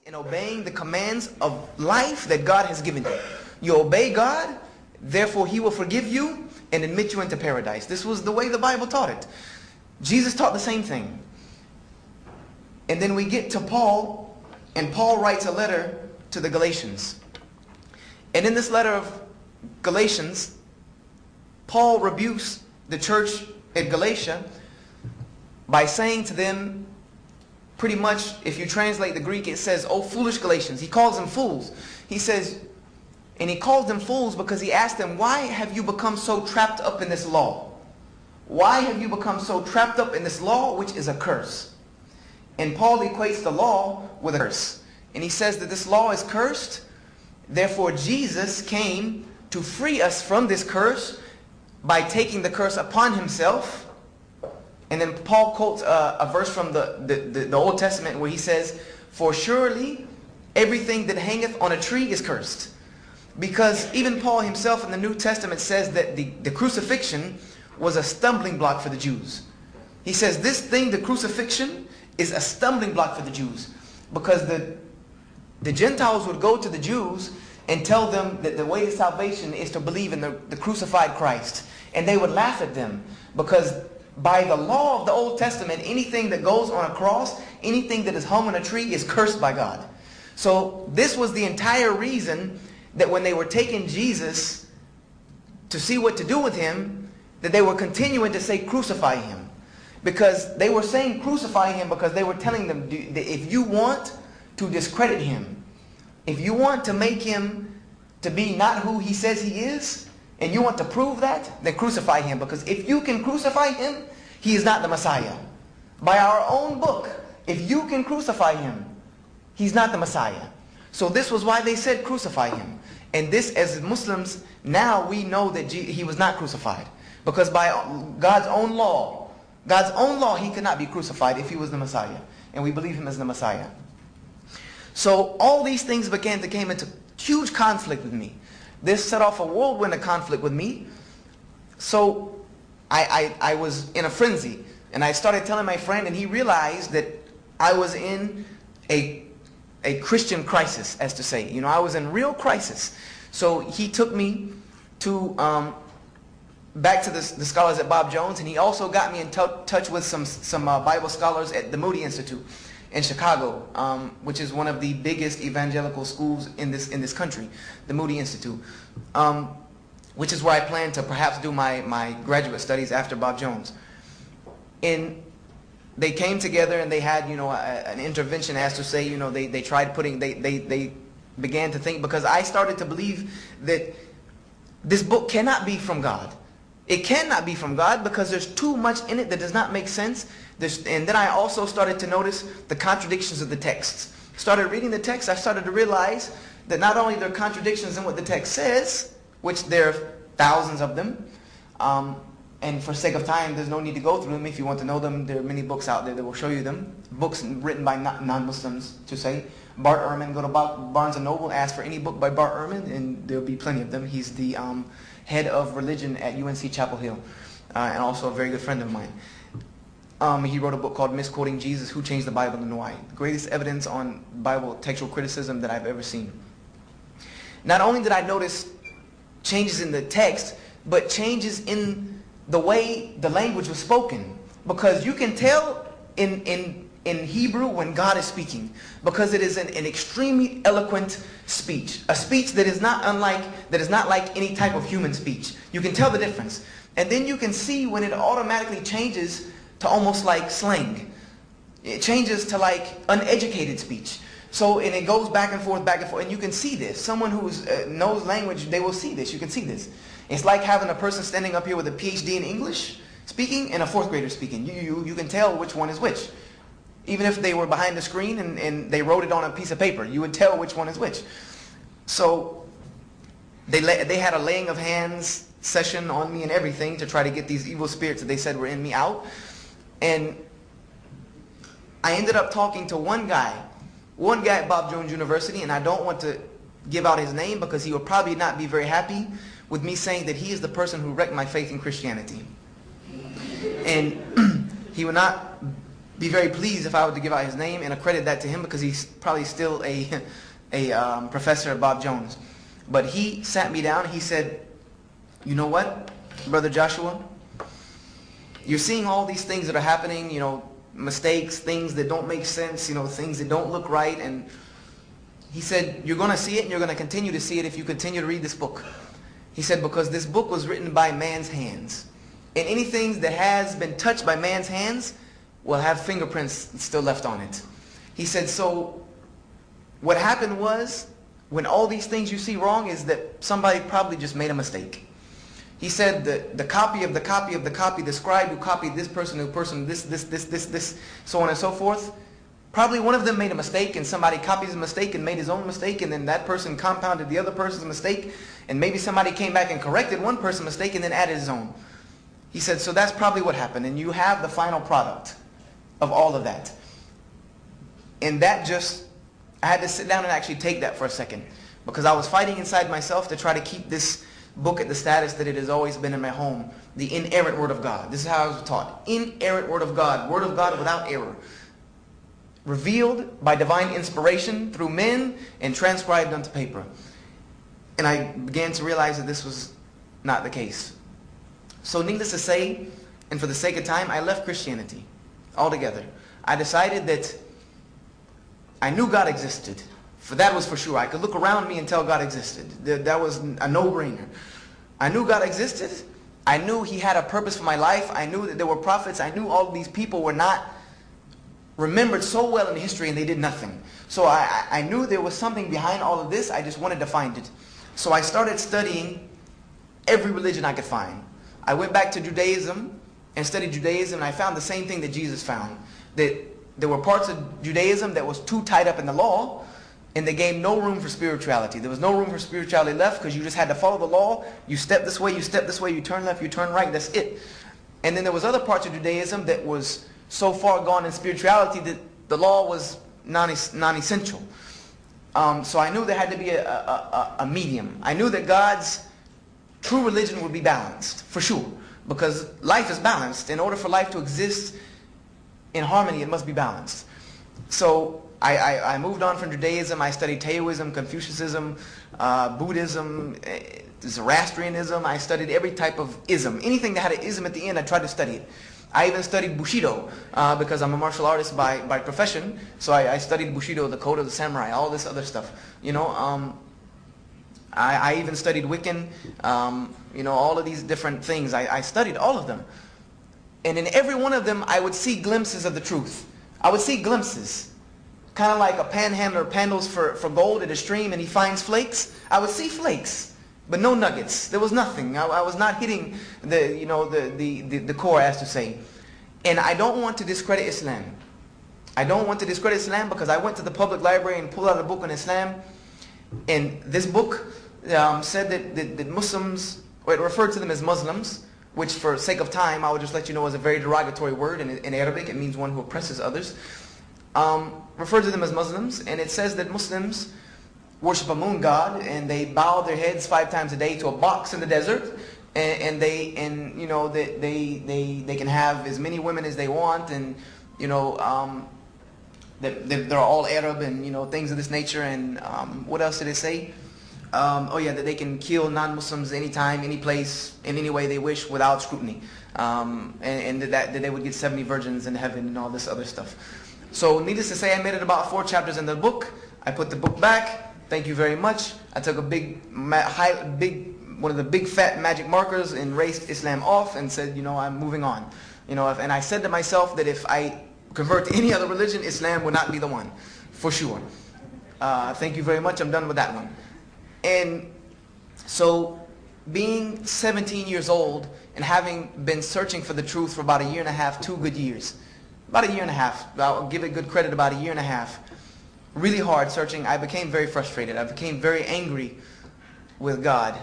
in obeying the commands of life that God has given you. You obey God, therefore He will forgive you and admit you into paradise. This was the way the Bible taught it. Jesus taught the same thing. And then we get to Paul, and Paul writes a letter to the Galatians. And in this letter of Galatians, Paul rebukes the church at Galatia by saying to them, pretty much, if you translate the Greek, it says, "Oh, foolish Galatians." He calls them fools. He says, and he calls them fools because he asked them, why have you become so trapped up in this law? Why have you become so trapped up in this law, which is a curse? And Paul equates the law with a curse. And he says that this law is cursed. Therefore, Jesus came to free us from this curse by taking the curse upon himself. And then Paul quotes a verse from the Old Testament where he says, "For surely everything that hangeth on a tree is cursed." Because even Paul himself in the New Testament says that the crucifixion was a stumbling block for the Jews. He says this thing, the crucifixion, is a stumbling block for the Jews. Because the Gentiles would go to the Jews and tell them that the way to salvation is to believe in the crucified Christ. And they would laugh at them because by the law of the Old Testament, anything that goes on a cross, anything that is hung on a tree is cursed by God. So this was the entire reason that when they were taking Jesus to see what to do with him, that they were continuing to say crucify him. Because they were saying crucify him because they were telling them that if you want to discredit him, if you want to make him to be not who he says he is, and you want to prove that, then crucify him. Because if you can crucify him, he is not the Messiah. By our own book, if you can crucify him, he's not the Messiah. So this was why they said crucify him. And this, as Muslims, now we know that he was not crucified. Because by God's own law, he could not be crucified if he was the Messiah. And we believe him as the Messiah. So all these things came into huge conflict with me. This set off a whirlwind of conflict with me. So I was in a frenzy. And I started telling my friend, and he realized that I was in a Christian crisis, as to say. You know, I was in real crisis. So he took me to back to the scholars at Bob Jones, and he also got me in touch with some Bible scholars at the Moody Institute in Chicago, which is one of the biggest evangelical schools in this country, the Moody Institute, which is where I plan to perhaps do my graduate studies after Bob Jones. And they came together and they had, you know, an intervention, as to say, you know, they tried putting, they began to think, because I started to believe that this book cannot be from God. It cannot be from God because there's too much in it that does not make sense. And then I also started to notice the contradictions of the texts. Started reading the text, I started to realize that not only there are contradictions in what the text says, which there are thousands of them, and for sake of time, there's no need to go through them. If you want to know them, there are many books out there that will show you them. Books written by non-Muslims, to say. Bart Ehrman, go to Barnes & Noble, ask for any book by Bart Ehrman, and there'll be plenty of them. He's the head of religion at UNC Chapel Hill, and also a very good friend of mine. He wrote a book called Misquoting Jesus, Who Changed the Bible and Why? The greatest evidence on Bible textual criticism that I've ever seen. Not only did I notice changes in the text, but changes in the way the language was spoken. Because you can tell in Hebrew when God is speaking, because it is an extremely eloquent speech, a speech that is not like any type of human speech. You can tell the difference. And then you can see when it automatically changes to almost like slang. It changes to like uneducated speech. So, and it goes back and forth, and you can see this. Someone who knows language, they will see this. You can see this. It's like having a person standing up here with a PhD in English speaking and a fourth grader speaking. You can tell which one is which. Even if they were behind the screen and they wrote it on a piece of paper, you would tell which one is which. So they had a laying of hands session on me and everything to try to get these evil spirits that they said were in me out. And I ended up talking to one guy at Bob Jones University, and I don't want to give out his name because he will probably not be very happy with me saying that he is the person who wrecked my faith in Christianity. And he will not be very pleased if I were to give out his name and accredit that to him, because he's probably still a professor at Bob Jones. But he sat me down and he said, you know what, Brother Joshua? You're seeing all these things that are happening, you know, mistakes, things that don't make sense, you know, things that don't look right. And he said, you're going to see it and you're going to continue to see it if you continue to read this book. He said, because this book was written by man's hands. And anything that has been touched by man's hands will have fingerprints still left on it. He said, so what happened was, when all these things you see wrong is that somebody probably just made a mistake. He said the copy of the copy of the copy, the scribe who copied this person, this, so on and so forth, probably one of them made a mistake and somebody copied his mistake and made his own mistake, and then that person compounded the other person's mistake, and maybe somebody came back and corrected one person's mistake and then added his own. He said, so that's probably what happened, and you have the final product of all of that. And that just, I had to sit down and actually take that for a second, because I was fighting inside myself to try to keep this book at the status that it has always been in my home, the inerrant Word of God. This is how I was taught. Inerrant Word of God without error. Revealed by divine inspiration through men and transcribed onto paper. And I began to realize that this was not the case. So needless to say, and for the sake of time, I left Christianity altogether. I decided that I knew God existed. For that was for sure. I could look around me and tell God existed. That was a no-brainer. I knew God existed. I knew He had a purpose for my life. I knew that there were prophets. I knew all of these people were not remembered so well in history and they did nothing. So I knew there was something behind all of this. I just wanted to find it. So I started studying every religion I could find. I went back to Judaism and studied Judaism, and I found the same thing that Jesus found. That there were parts of Judaism that was too tied up in the law, and they gave no room for spirituality. There was no room for spirituality left, because you just had to follow the law. You step this way, you step this way, you turn left, you turn right, that's it. And then there was other parts of Judaism that was so far gone in spirituality that the law was non-essential. So I knew there had to be a medium. I knew that God's true religion would be balanced, for sure. Because life is balanced. In order for life to exist in harmony, it must be balanced. So I moved on from Judaism. I studied Taoism, Confucianism, Buddhism, Zoroastrianism. I studied every type of ism. Anything that had an ism at the end, I tried to study it. I even studied Bushido because I'm a martial artist by profession. So I studied Bushido, the code of the samurai, all this other stuff. You know, I even studied Wiccan, you know, all of these different things. I studied all of them. And in every one of them, I would see glimpses of the truth. I would see glimpses. Kind of like a panhandler pandles for gold at a stream and he finds flakes. I would see flakes, but no nuggets. There was nothing. I was not hitting the core, as to say. And I don't want to discredit Islam. I don't want to discredit Islam because I went to the public library and pulled out a book on Islam. And this book said that Muslims, or it referred to them as Muslims, which for sake of time, I will just let you know is a very derogatory word in Arabic. It means one who oppresses others. Referred to them as Muslims, and it says that Muslims worship a moon god, and they bow their heads 5 times a day to a box in the desert, and they can have as many women as they want, and you know they're all Arab, and you know things of this nature. And what else did it say? Oh yeah, that they can kill non-Muslims anytime, any place, in any way they wish without scrutiny, and that they would get 70 virgins in heaven and all this other stuff. So needless to say, I made it about 4 chapters in the book. I put the book back. Thank you very much. I took a one of the big fat magic markers and erased Islam off and said, you know, I'm moving on. You know, and I said to myself that if I convert to any other religion, Islam will not be the one, for sure. Thank you very much. I'm done with that one. And so, being 17 years old and having been searching for the truth for about 1.5 years, 2 good years. About 1.5 years. I'll give it good credit, about 1.5 years. Really hard searching. I became very frustrated. I became very angry with God.